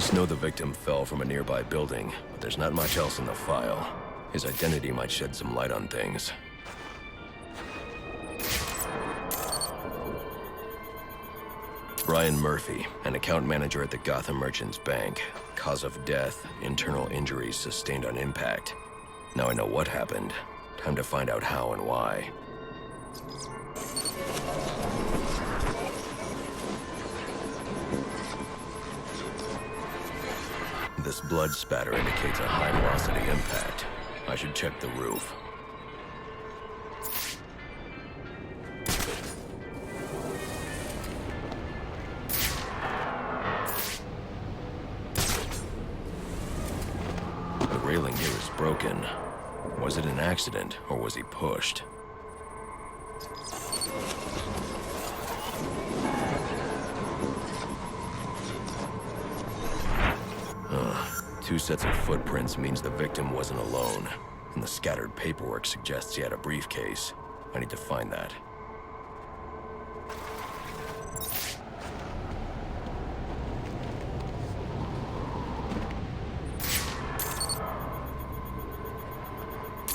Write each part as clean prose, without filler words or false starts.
Police know the victim fell from a nearby building, but there's not much else in the file. His identity might shed some light on things. Brian Murphy, an account manager at the Gotham Merchants Bank. Cause of death, internal injuries sustained on impact. Now I know what happened. Time to find out how and why. This blood spatter indicates a high-velocity impact. I should check the roof. The railing here is broken. Was it an accident, or was he pushed? Two sets of footprints means the victim wasn't alone, and the scattered paperwork suggests he had a briefcase. I need to find that.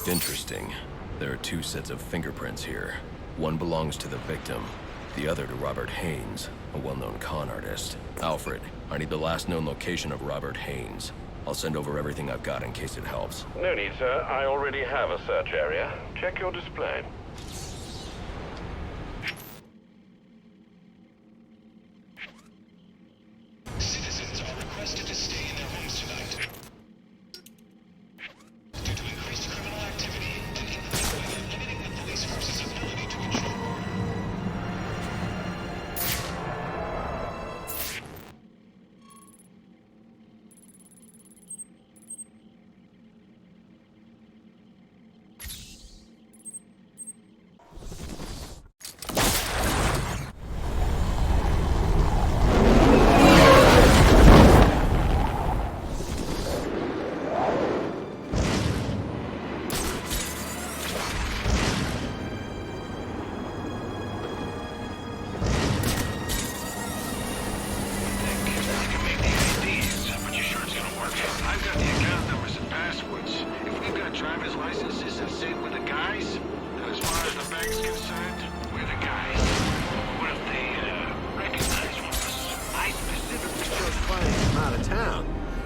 Interesting. There are two sets of fingerprints here. One belongs to the victim, the other to Robert Haynes, a well-known con artist. Alfred, I need the last known location of Robert Haynes. I'll send over everything I've got in case it helps. No need, sir. I already have a search area. Check your display. Citizens are requested to stay in their homes tonight. Due to increased criminal activity and increasingly limiting the police force's ability to control.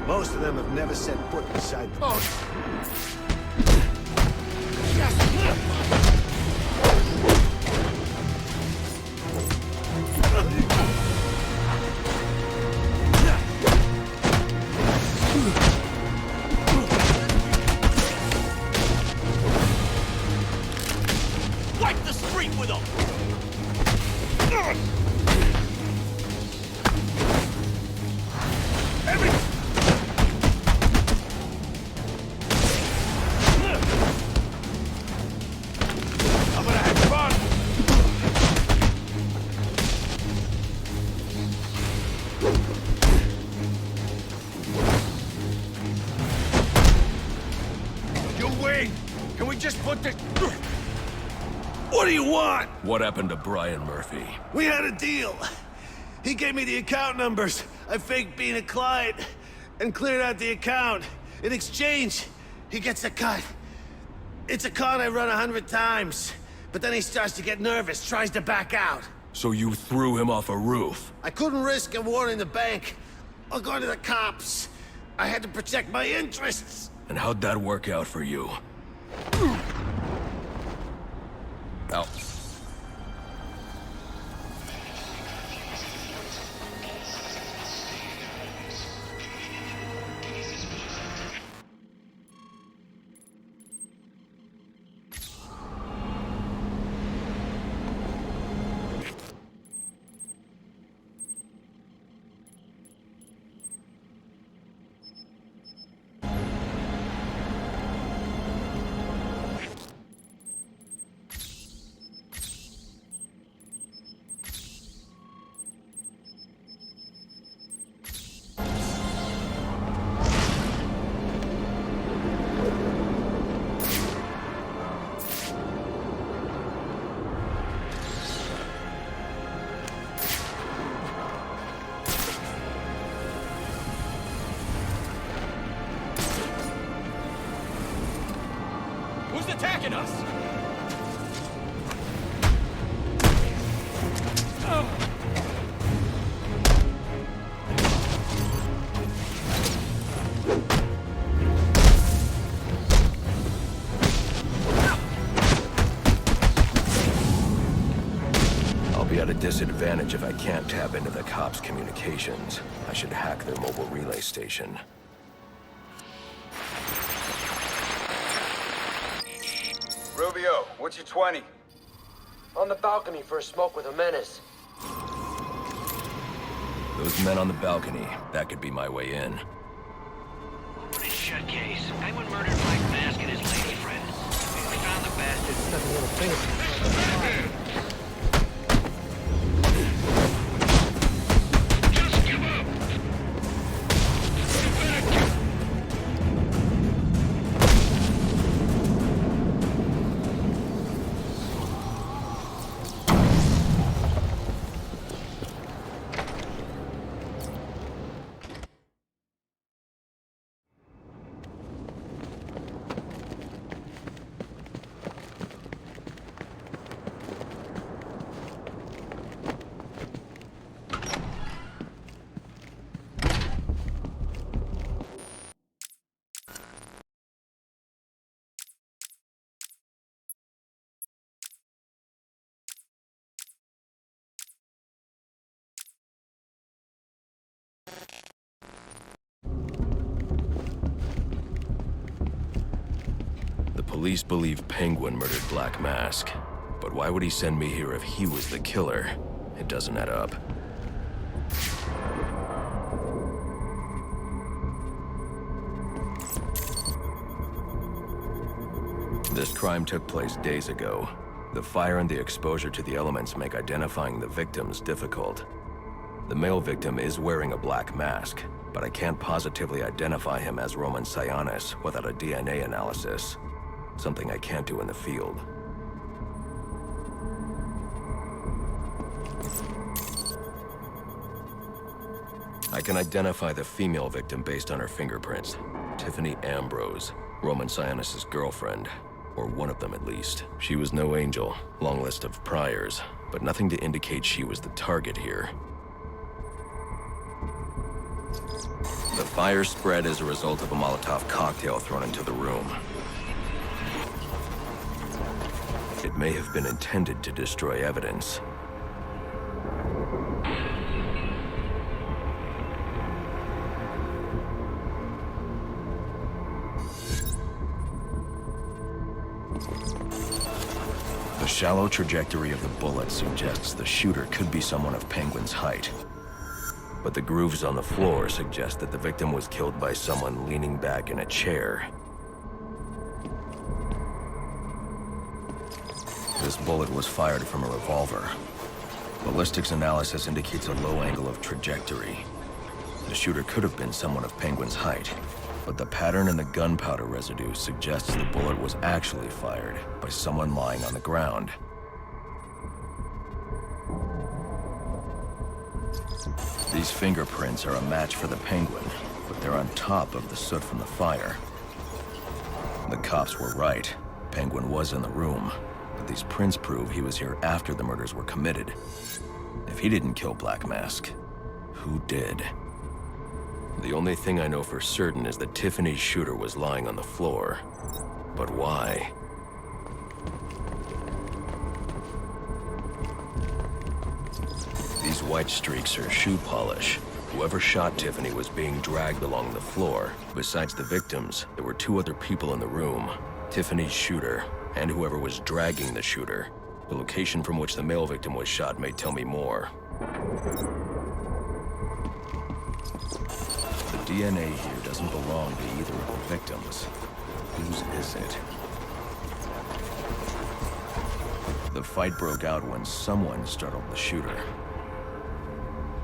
Most of them have never set foot inside the... Wipe the street with them! Can we just put this... What do you want? What happened to Brian Murphy? We had a deal. He gave me the account numbers. I faked being a client and cleared out the account. In exchange, he gets a cut. It's a con I run 100 times. But then he starts to get nervous, tries to back out. So you threw him off a roof? I couldn't risk him warning the bank or going to the cops. I had to protect my interests. And how'd that work out for you? Ow. Who's attacking us? I'll be at a disadvantage if I can't tap into the cops' communications. I should hack their mobile relay station. Rubio, what's your 20? On the balcony for a smoke with a menace. Those men on the balcony, that could be my way in. What a shut case. Penguin murdered Black Mask and his lady friend. We found the bastard. Just give up! The police believe Penguin murdered Black Mask. But why would he send me here if he was the killer? It doesn't add up. This crime took place days ago. The fire and the exposure to the elements make identifying the victims difficult. The male victim is wearing a black mask, but I can't positively identify him as Roman Sionis without a DNA analysis. Something I can't do in the field. I can identify the female victim based on her fingerprints. Tiffany Ambrose, Roman Sionis' girlfriend. Or one of them at least. She was no angel, long list of priors, but nothing to indicate she was the target here. The fire spread as a result of a Molotov cocktail thrown into the room. It may have been intended to destroy evidence. The shallow trajectory of the bullet suggests the shooter could be someone of Penguin's height. But the grooves on the floor suggest that the victim was killed by someone leaning back in a chair. This bullet was fired from a revolver. Ballistics analysis indicates a low angle of trajectory. The shooter could have been someone of Penguin's height, but the pattern in the gunpowder residue suggests the bullet was actually fired by someone lying on the ground. These fingerprints are a match for the Penguin, but they're on top of the soot from the fire. The cops were right. Penguin was in the room, but these prints prove he was here after the murders were committed. If he didn't kill Black Mask, who did? The only thing I know for certain is that Tiffany's shooter was lying on the floor. But why? These white streaks are shoe polish. Whoever shot Tiffany was being dragged along the floor. Besides the victims, there were two other people in the room. Tiffany's shooter, and whoever was dragging the shooter. The location from which the male victim was shot may tell me more. The DNA here doesn't belong to either of the victims. Whose is it? The fight broke out when someone startled the shooter.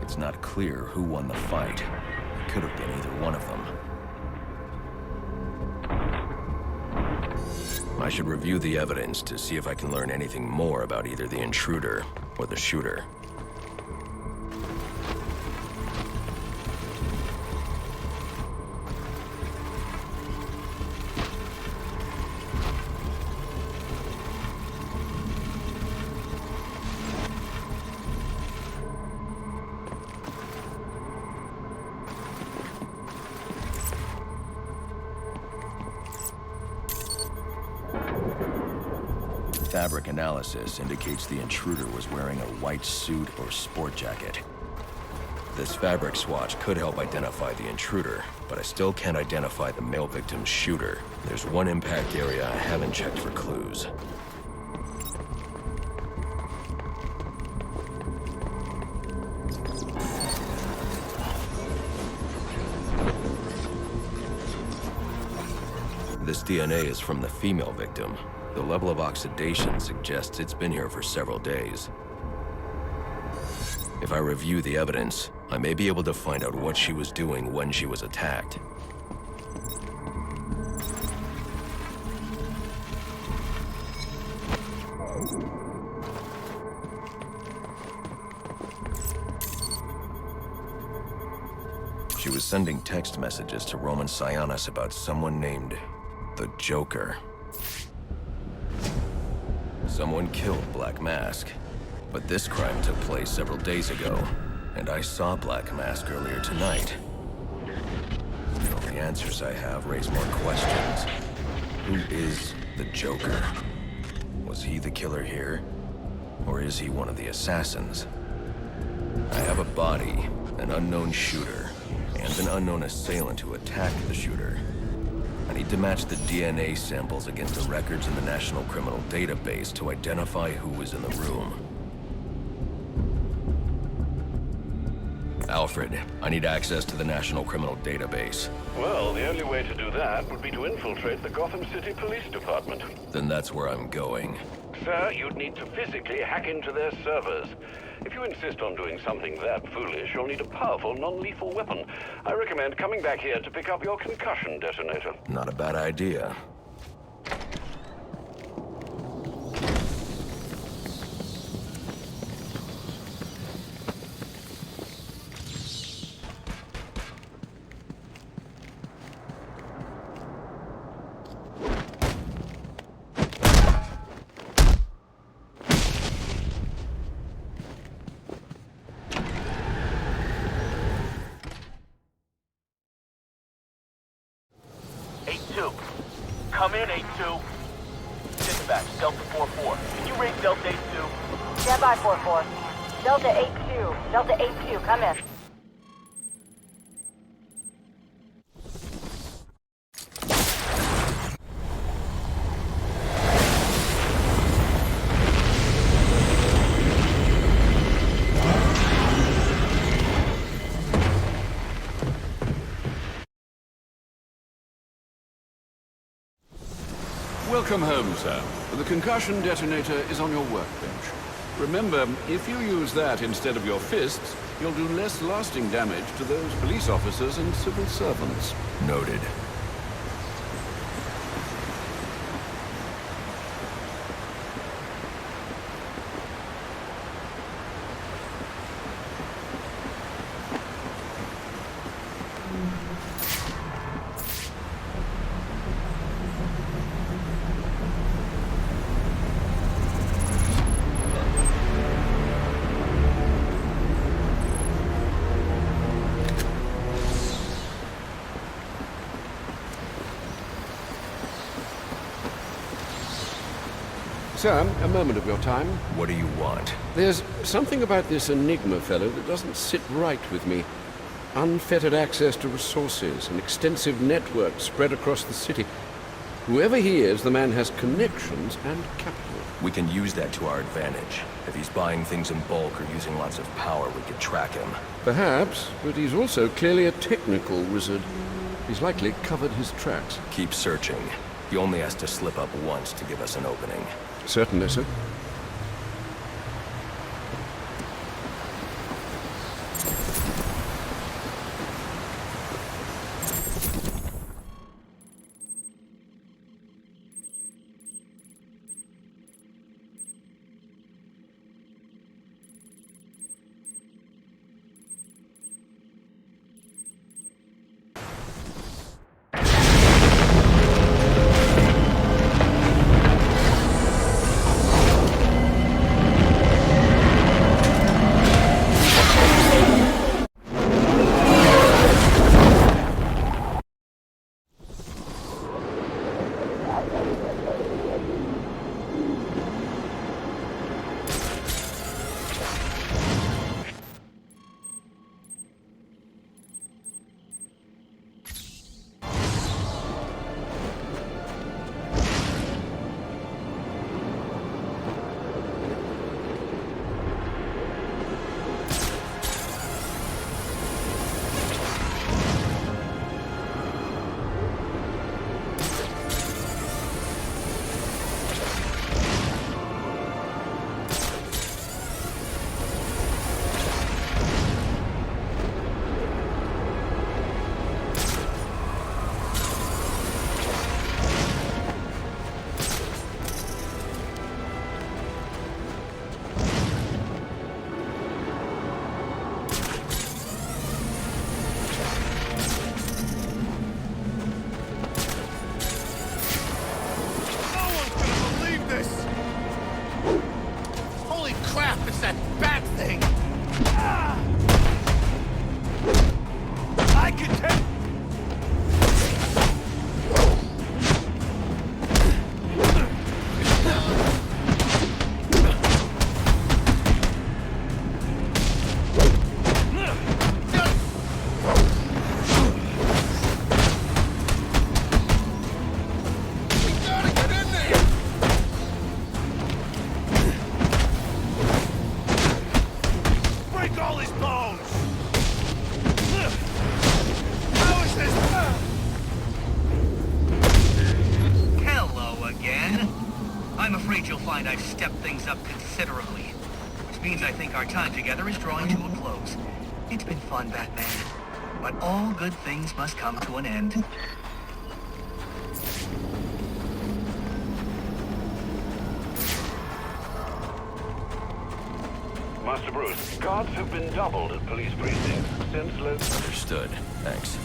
It's not clear who won the fight. It could have been either one of them. I should review the evidence to see if I can learn anything more about either the intruder or the shooter. fabric analysis indicates the intruder was wearing a white suit or sport jacket. This fabric swatch could help identify the intruder, but I still can't identify the male victim's shooter. There's one impact area I haven't checked for clues. This DNA is from the female victim. The level of oxidation suggests it's been here for several days. If I review the evidence, I may be able to find out what she was doing when she was attacked. She was sending text messages to Roman Sionis about someone named the Joker. Someone killed Black Mask, but this crime took place several days ago, and I saw Black Mask earlier tonight. The only answers I have raise more questions. Who is the Joker? Was he the killer here? Or is he one of the assassins? I have a body, an unknown shooter, and an unknown assailant who attacked the shooter. I need to match the DNA samples against the records in the National Criminal Database to identify who was in the room. Alfred, I need access to the National Criminal Database. Well, the only way to do that would be to infiltrate the Gotham City Police Department. Then that's where I'm going. Sir, you'd need to physically hack into their servers. If you insist on doing something that foolish, you'll need a powerful, non-lethal weapon. I recommend coming back here to pick up your concussion detonator. Not a bad idea. Come in, 8-2. Dispatch, Delta 4-4. Can you read Delta 8-2? Stand by, 4-4. Delta 8-2. Delta 8-2, come in. Welcome home, sir. The concussion detonator is on your workbench. Remember, if you use that instead of your fists, you'll do less lasting damage to those police officers and civil servants. Noted. Sir, a moment of your time. What do you want? There's something about this Enigma fellow that doesn't sit right with me. Unfettered access to resources, an extensive network spread across the city. Whoever he is, the man has connections and capital. We can use that to our advantage. If he's buying things in bulk or using lots of power, we could track him. Perhaps, but he's also clearly a technical wizard. He's likely covered his tracks. Keep searching. He only has to slip up once to give us an opening. Certainly, sir. that bat thing! Ah! I can take... Break all his bones! How is this? Hello again. I'm afraid you'll find I've stepped things up considerably, which means I think our time together is drawing to a close. It's been fun, Batman, but all good things must come to an end. Master Bruce, guards have been doubled at police precincts since Understood. Thanks.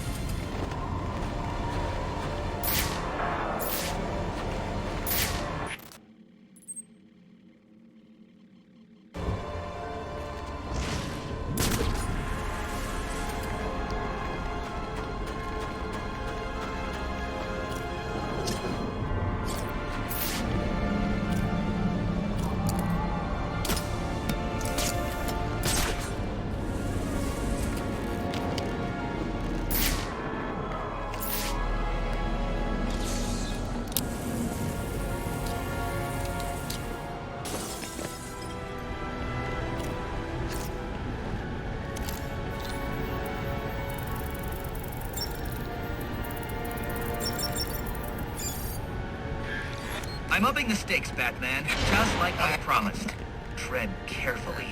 I'm upping the stakes, Batman, just like I promised. Tread carefully.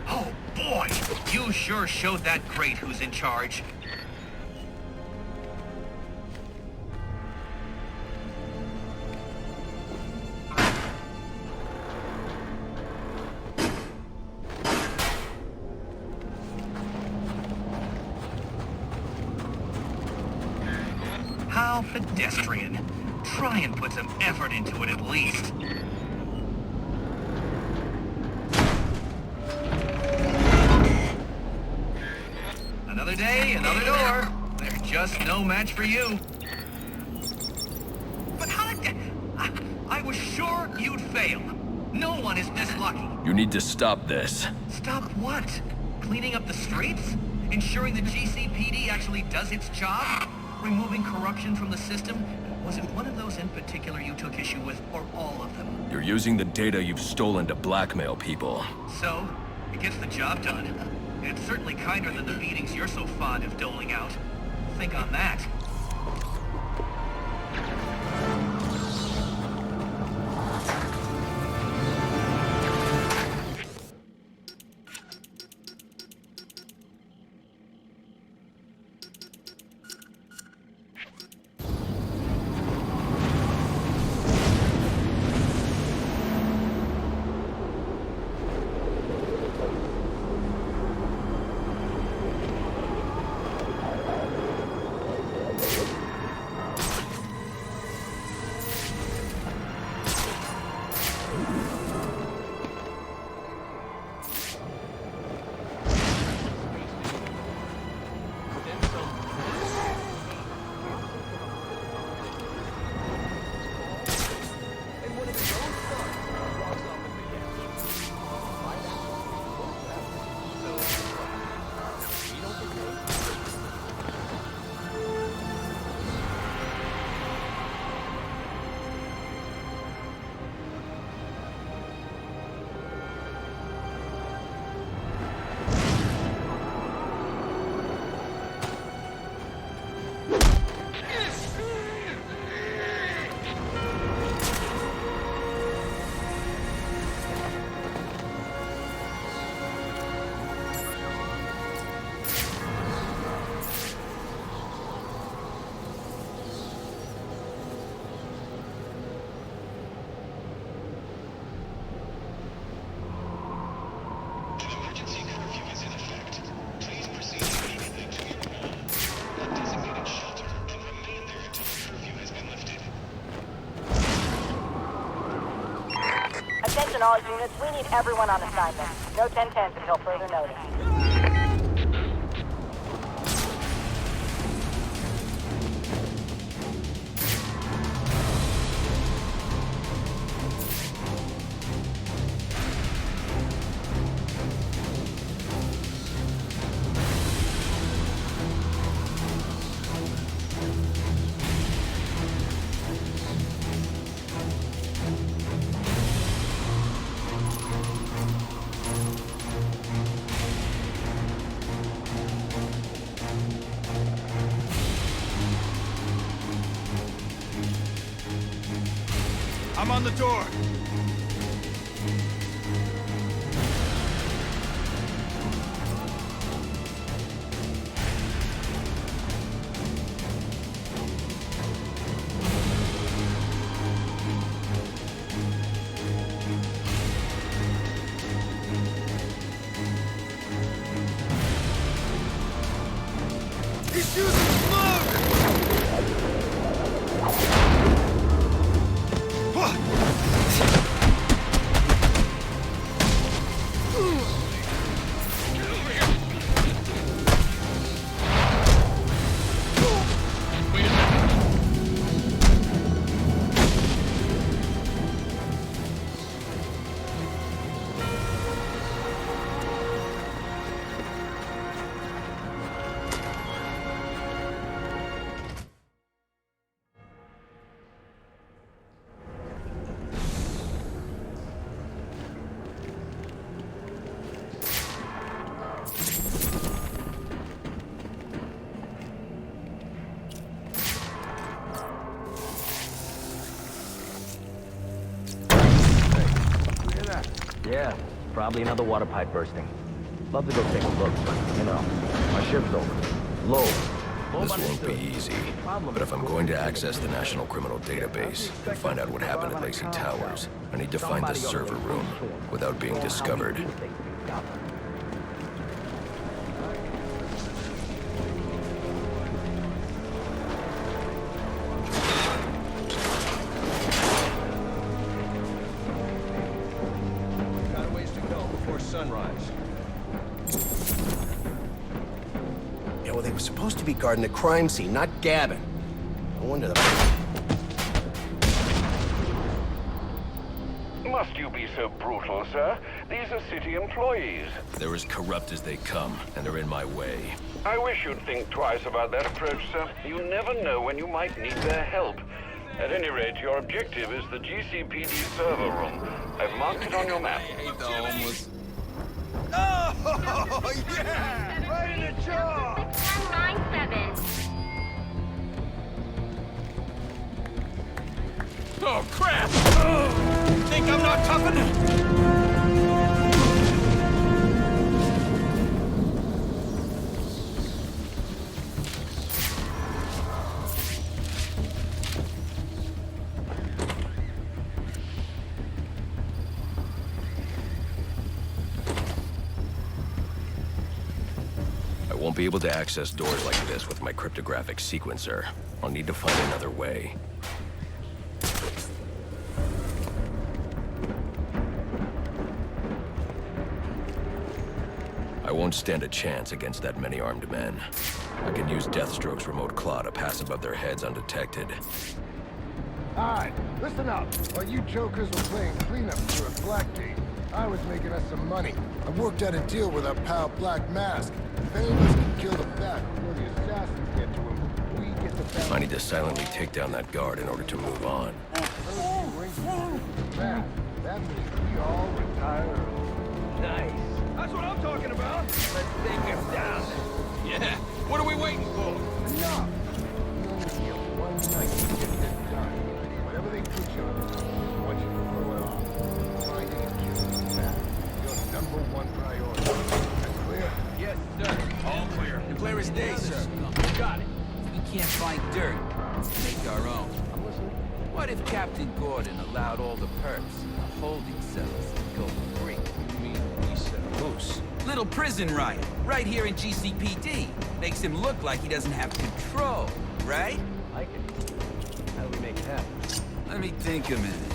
Oh boy! You sure showed that great who's in charge. How pedestrian. Try and put some effort into it at least. Another day, another door. They're just no match for you. But how did... I was sure you'd fail. No one is this lucky. You need to stop this. Stop what? Cleaning up the streets? Ensuring the GCPD actually does its job? Removing corruption from the system? Was it one of those in particular you took issue with, or all of them? You're using the data you've stolen to blackmail people. So, it gets the job done. It's certainly kinder than the beatings you're so fond of doling out. Think on that. Attention all units, we need everyone on assignment. No 10-10s until further notice. I'm on the door. He's using smoke! Yeah, probably another water pipe bursting. Love to go take a look, but, you know, my shift's over. Low. This won't be easy, but if I'm going to access the National Criminal Database and find out what happened at Lacey Towers, I need to find the server room without being discovered. Got a ways to go before sunrise. Yeah, well, they were supposed to be guarding the crime scene, not Gavin. No wonder the... Must you be so brutal, sir? These are city employees. They're as corrupt as they come, and they're in my way. I wish you'd think twice about that approach, sir. You never know when you might need their help. At any rate, your objective is the GCPD server room. I've marked it on your map. Oh, yeah! Right in the jaw! 6197. Oh, crap! Think I'm not tough enough? I won't be able to access doors like this with my cryptographic sequencer. I'll need to find another way. I won't stand a chance against that many armed men. I can use Deathstroke's remote claw to pass above their heads undetected. Alright, listen up. While you jokers were playing cleanup through a Blackgate, I was making us some money. I worked out a deal with our pal Black Mask. If any of us can kill the Bat before the assassins get to him, we get the Bat. I need to silently take down that guard in order to move on. Mask, that means we all retire early. Nice. That's what I'm talking about. Let's take him down. Yeah. What are we waiting for? Enough! You only get one night to get this done. Whatever they put you on, I want you to throw it off. Finding and killing the Bat, your #1 priority. That clear? Yes, sir. All clear. Clear as day, sir. Got it. We can't find dirt. Make our own. I'm listening. What if Captain Gordon allowed all the perps in the holding cells to go free? You mean we set a loose? Little prison riot, right here in GCPD. Makes him look like he doesn't have control, right? Like it. How do we make it happen? Let me think a minute.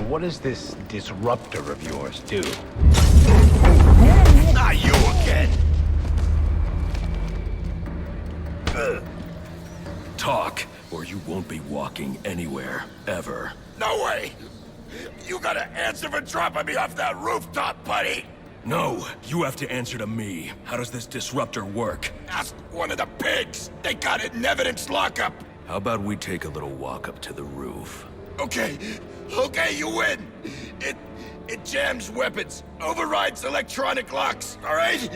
what does this disruptor of yours do? Not you again! Talk, or you won't be walking anywhere, ever. No way! You gotta answer for dropping me off that rooftop, buddy! No, you have to answer to me. How does this disruptor work? Ask one of the pigs! They got it in evidence lockup! How about we take a little walk up to the roof? Okay, you win! It jams weapons, overrides electronic locks, alright?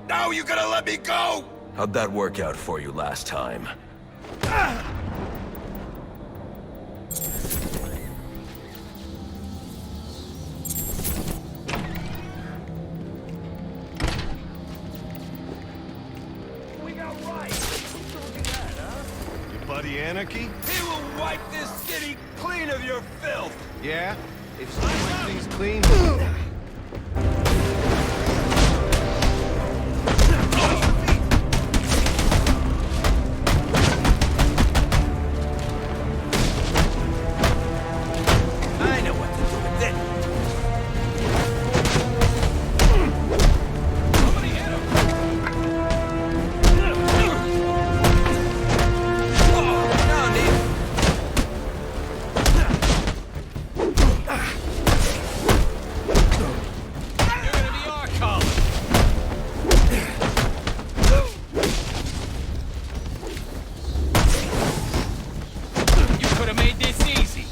Now you gotta let me go! How'd that work out for you last time? Buddy Anarchy? He will wipe this city clean of your filth! Yeah? If you wipe things clean... I know what to do with this. Somebody hit him! No, Nate. You're gonna be Arkham. You could have made this easy.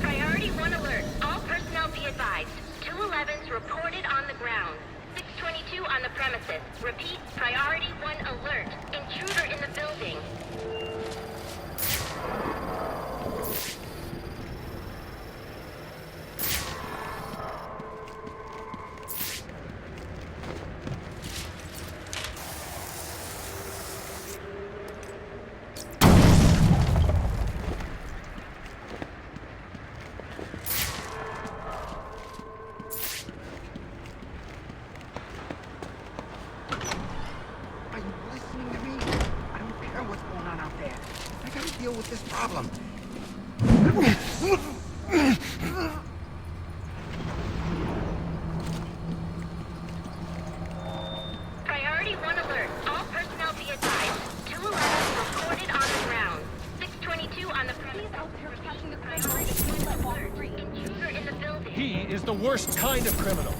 Priority 1 alert. All personnel be advised. 211's reported on the ground. 622 on the premises. Repeat, priority 1 alert. Intruder in the building. Are you listening to me? I don't care what's going on out there. I gotta deal with this problem. Priority 1 alert. All personnel be advised. 211's reported on the ground. 622 on the premises. Repeat, priority 1 alert. Intruder in the building. He is the worst kind of criminal.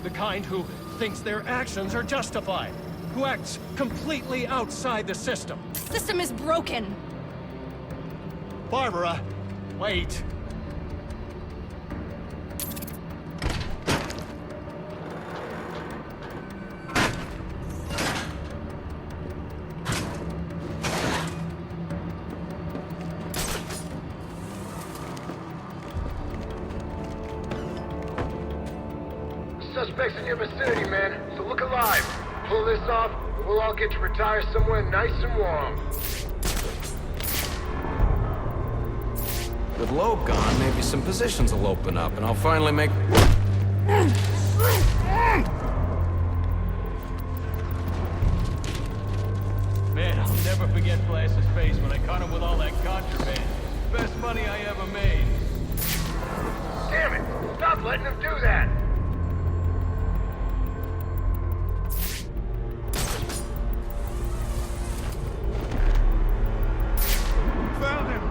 The kind who thinks their actions are justified. Who acts completely outside the system. System is broken. Barbara, wait. Suspects in your vicinity, man, so look alive. Pull this off, and we'll all get to retire somewhere nice and warm. With Loeb gone, maybe some positions will open up, and I'll finally make... Man, I'll never forget Flash's face when I caught him with all that contraband. Best money I ever made. Damn it! Stop letting him do that! Found him.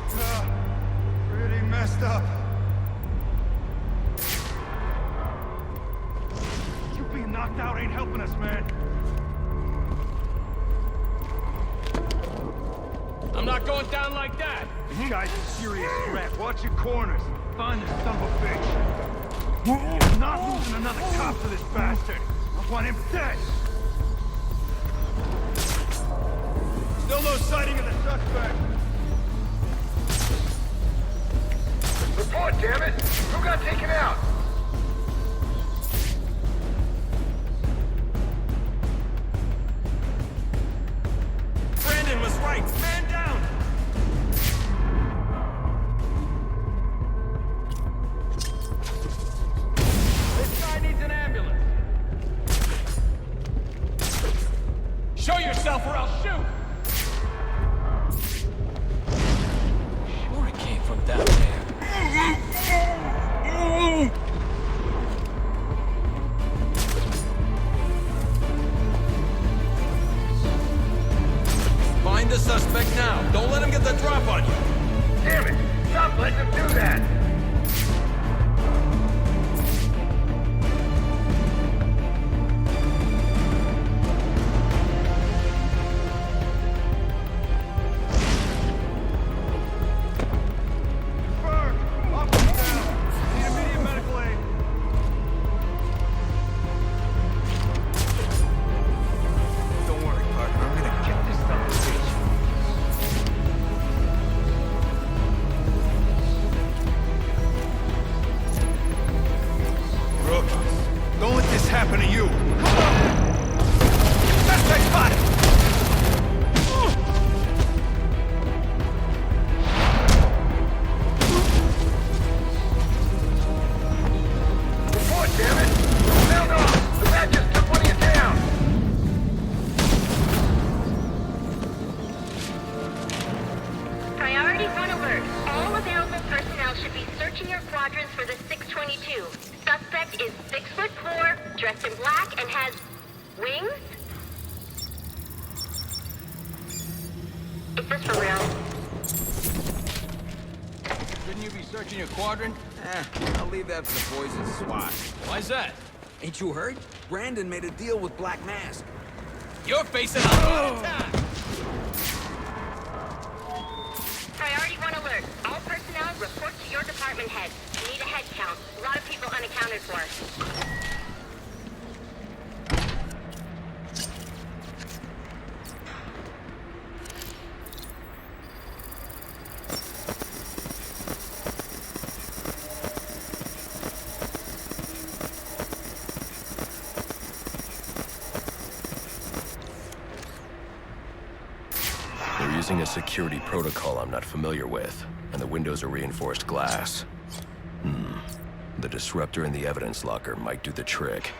He's, pretty messed up. You being knocked out ain't helping us, man. I'm not going down like that. This guy's a serious threat. Watch your corners. Find this son of a bitch. You're not losing another cop to this bastard. I want him dead. Still no sighting of the suspect. Report, damn it! Who got taken out? Brandon was right. Man down. This guy needs an ambulance. let them do that! Happen to you? Suspect spotted! Report, damn it! Held on! The bat just took one of you down! Priority 1 alert. All available personnel should be searching your quadrants for the 622. Suspect is 6'4", dressed in black, and has wings? Is this for real? Shouldn't you be searching your quadrant? I'll leave that for the boys in SWAT. Why's that? Ain't you heard? Brandon made a deal with Black Mask. You're facing a heart attack! Priority 1 alert. All personnel report to your department head. We need a head count. A lot of people unaccounted for. They're using a security protocol I'm not familiar with, and the windows are reinforced glass. The disruptor in the evidence locker might do the trick.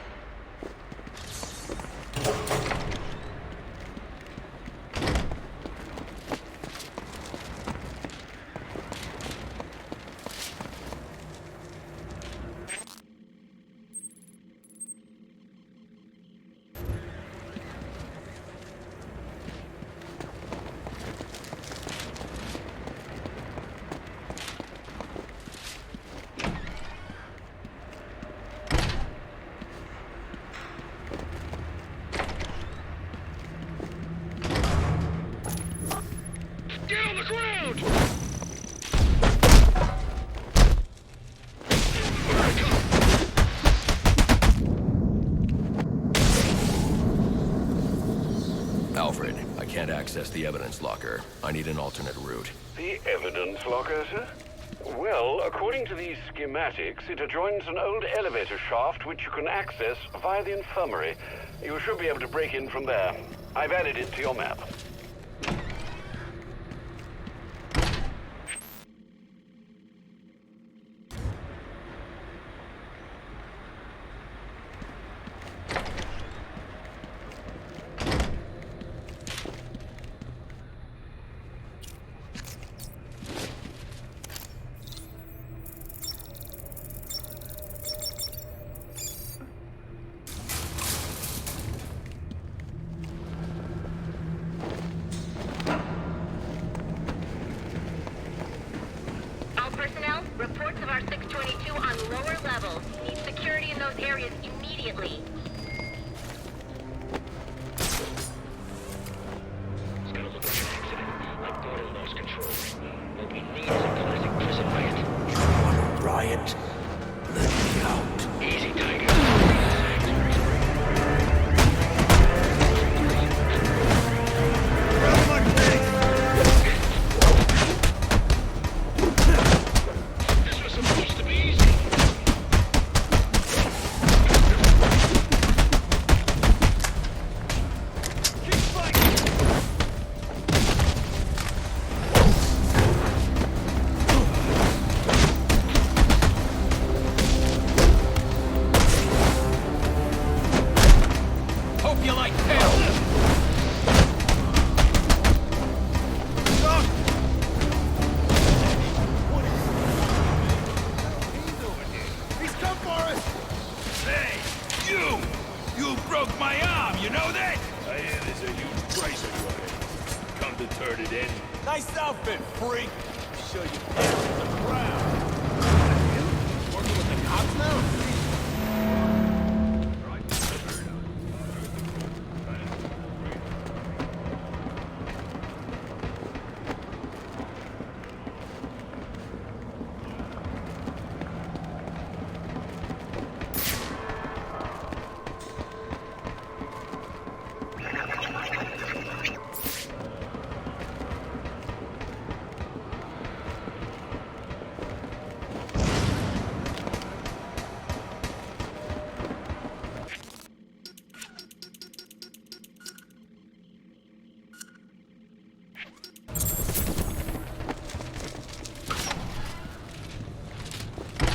Get on the ground! Alfred, I can't access the evidence locker. I need an alternate route. The evidence locker, sir? Well, according to these schematics, it adjoins an old elevator shaft which you can access via the infirmary. You should be able to break in from there. I've added it to your map. Personnel, reports of our 622 on lower levels. Need security in those areas immediately. It's gonna look like an accident. Like Gordon lost control. What we need is a classic prison riot. You want a riot? Let me out. Easy, Tiger. This was supposed to be easy. show you dance in the crowd. You? Working with the cops now?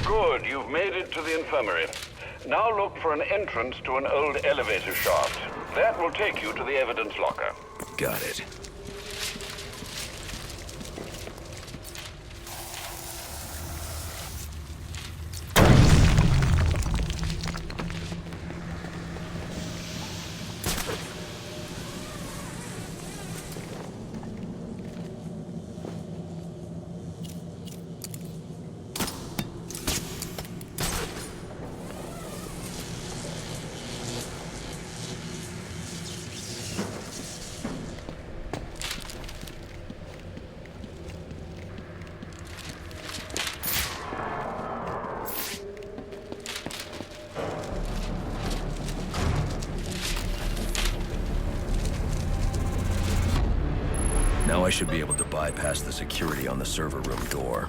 Good, you've made it to the infirmary. Now look for an entrance to an old elevator shaft. That will take you to the evidence locker. Got it. Now I should be able to bypass the security on the server room door.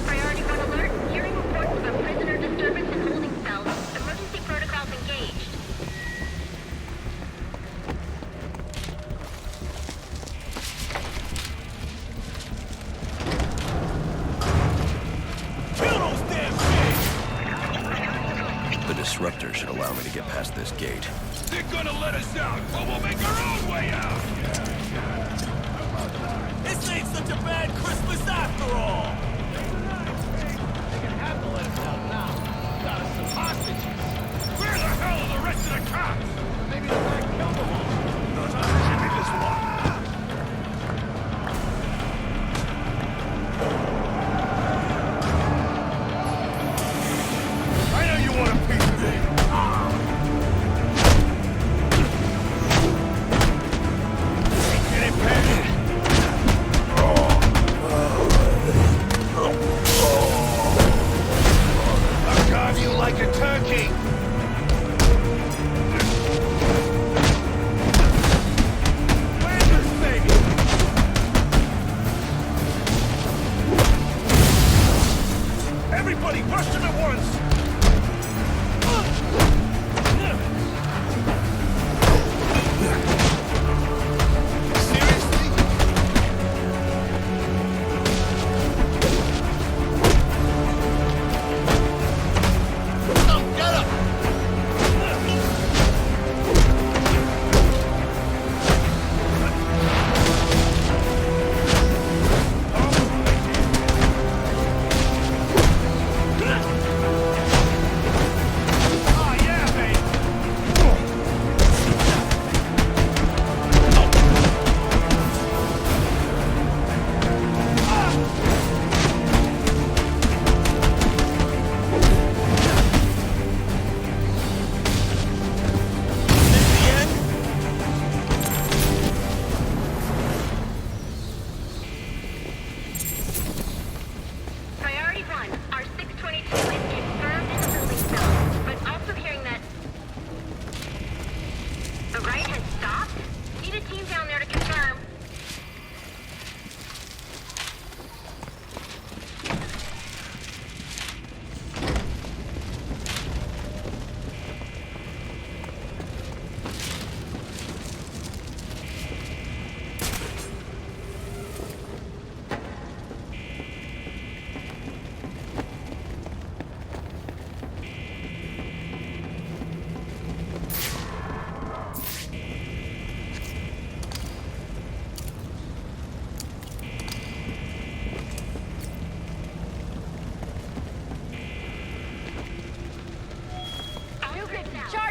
Priority 1 alert. Hearing reports of a prisoner disturbance in holding cells. Emergency protocols engaged. The disruptor should allow me to get past this gate. They're gonna let us out, but we'll make our own way out! This ain't such a bad Christmas after all! They can have to let us out now. Got us some hostages. Where the hell are the rest of the cops? Maybe the guy killed them all. Give me this one. I know you want a piece of it. Get it, Patty. I'll carve you like a turkey! Where's this thing? Everybody, rush him at once! Seriously? Oh, get up!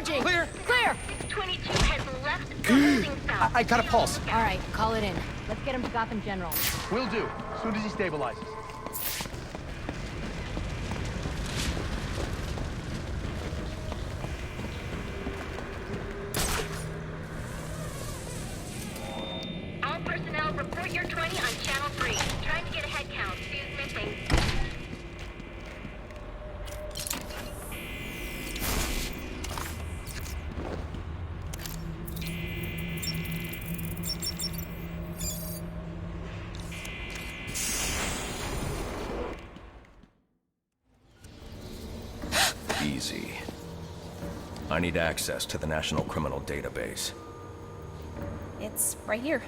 Charging! Clear! Clear! 622 has left the holding cell. I got a pulse. All right, call it in. Let's get him to Gotham General. Will do. As soon as he stabilizes. All personnel, report your 20 on Channel 3. Trying to get a head count. Who's missing? Easy. I need access to the National Criminal Database. It's right here.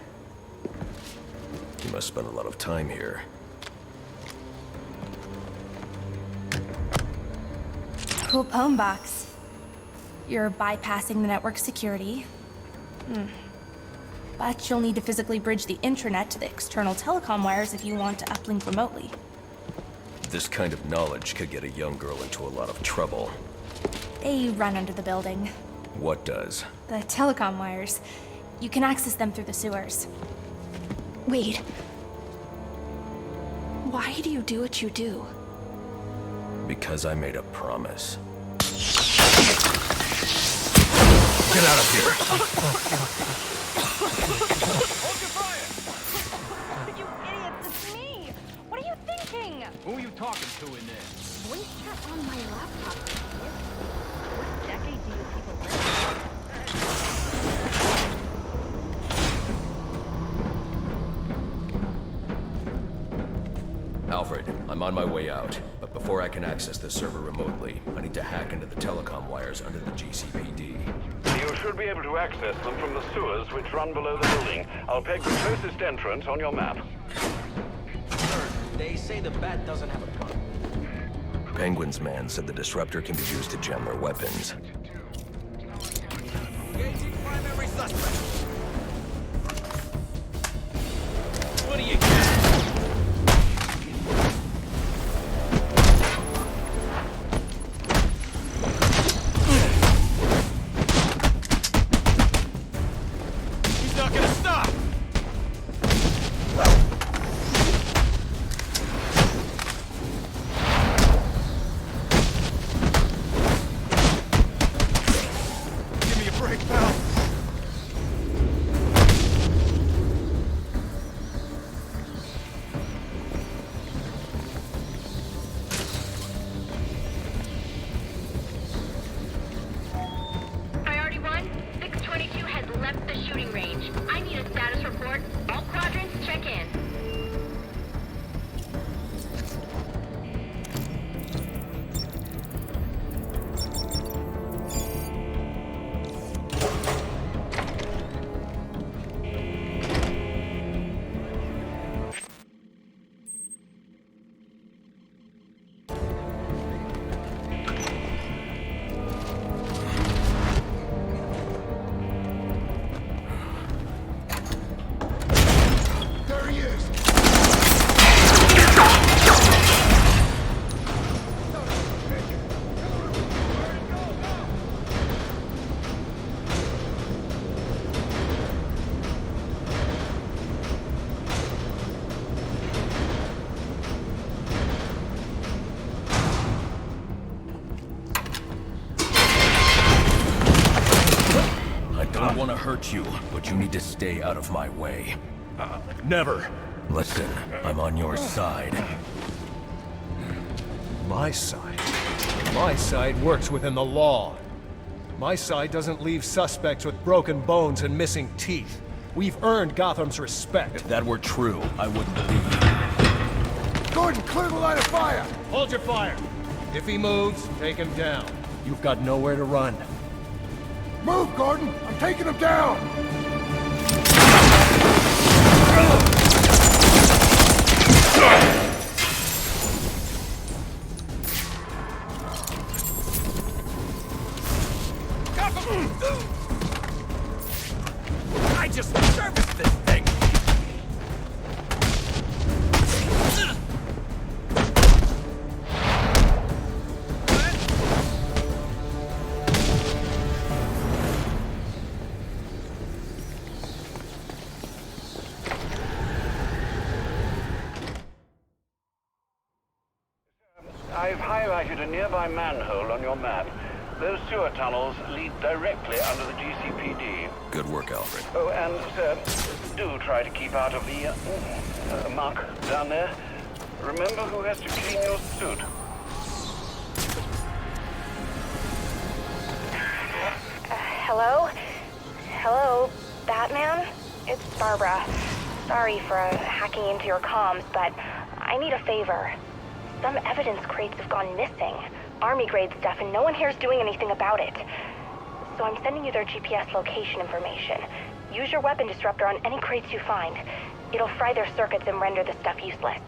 You must spend a lot of time here. Cool poem box. You're bypassing the network security. But you'll need to physically bridge the intranet to the external telecom wires if you want to uplink remotely. This kind of knowledge could get a young girl into a lot of trouble. They run under the building. What does? The telecom wires. You can access them through the sewers. Wait. Why do you do what you do? Because I made a promise. Get out of here! Hold your fire! You idiots, it's me! What are you thinking? Who are you talking to in there? Voice chat on my laptop. What decade do you people live in? Alfred, I'm on my way out, but before I can access the server remotely, I need to hack into the telecom wires under the GCPD. You should be able to access them from the sewers which run below the building. I'll peg the closest entrance on your map. Sir, they say the Bat doesn't have a gun. Penguin's man said the disruptor can be used to jam their weapons. Engaging primary suspect. What do you got? He's not gonna stop! Give me a break, pal. Priority 1, 622 has left the shooting range. I need a status report. All quadrants check in. There he is! I don't want to hurt you, but you need to stay out of my way. Never. Listen, I'm on your side. My side? My side works within the law. My side doesn't leave suspects with broken bones and missing teeth. We've earned Gotham's respect. If that were true, I wouldn't believe you. Gordon, clear the line of fire! Hold your fire. If he moves, take him down. You've got nowhere to run. Move, Gordon! I'm taking him down! I just serviced this thing. nearby manhole on your map. Those sewer tunnels lead directly under the GCPD. Good work, Alfred. Oh, and, sir, do try to keep out of the muck down there. Remember who has to clean your suit. Hello? Hello, Batman? It's Barbara. Sorry for hacking into your comms, but I need a favor. Some evidence crates have gone missing. Army-grade stuff, and no one here is doing anything about it. So I'm sending you their GPS location information. Use your weapon disruptor on any crates you find. It'll fry their circuits and render the stuff useless.